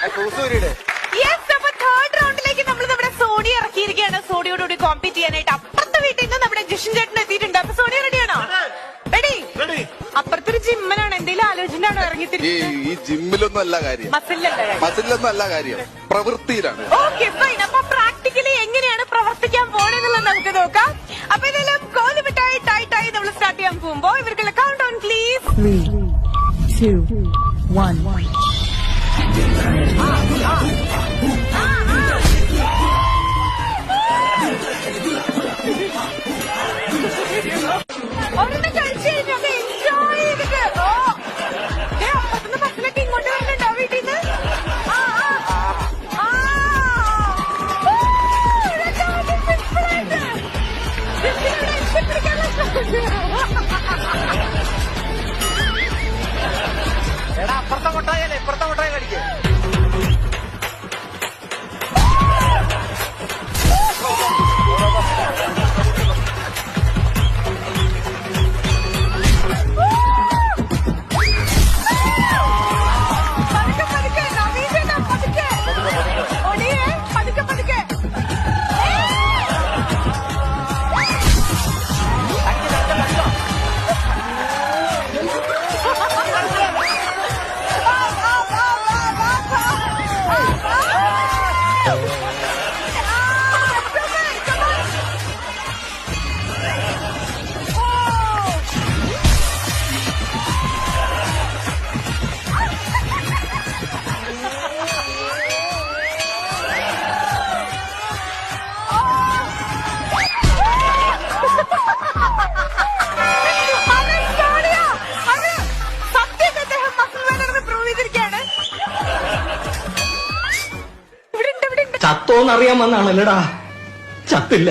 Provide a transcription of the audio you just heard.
Third റൗണ്ടിലേക്ക് നമ്മൾ നമ്മുടെ Sony ഇറക്കിയിരിക്കുകയാണ്. സോണിയോടുകൂടി compete ചെയ്യാനായിട്ട് അപ്പുറത്തെ വീട്ടിൽ നിന്ന് നമ്മുടെ ജിഷൻ ചേട്ടൻ എത്തിയിട്ടുണ്ട്. അപ്പൊ സോണിയ റെഡിയാണോ? റെഡി. അപ്പുറത്തൊരു ജിമ്മനാണ്. എന്തെങ്കിലും ആലോചനയാണോ ഇറങ്ങിത്തിരിക്കുന്നത്? ഈ ജിമ്മിലൊന്നും അല്ല കാര്യം, മസിലൊന്നും അല്ല കാര്യം, പ്രവൃത്തിയിലാണ്. Okay fine. അപ്പൊ പ്രാക്ടിക്കലി എങ്ങനെയാണ് പ്രവർത്തിക്കാൻ പോണെന്നുള്ളത് നമുക്ക് നോക്കാം. അപ്പൊ ഇതെല്ലാം കോലുമിട്ടായി ടൈറ്റായി നമ്മൾ സ്റ്റാർട്ട് ചെയ്യാൻ പോകുമ്പോ ഇവർക്കുള്ള കൗണ്ട് ഓൺ പ്ലീസ്. 3, 2, 1. ഒരെണ്ണം കഴിച്ചു കഴിഞ്ഞു. അത് എൻജോയ് ചെയ്തിട്ട് അപ്പുറത്തുനിന്ന് ബസ്സിലൊക്കെ ഇങ്ങോട്ട് വരുന്നുണ്ടോ വീട്ടിൽ നിന്ന്? എടാ അപ്പുറത്തെ മുട്ടായല്ലേ ഇപ്പുറത്തെ മുട്ടായി കഴിക്കേ. ചത്തോന്നറിയാൻ വന്നാണല്ലേടാ, ചത്തില്ല.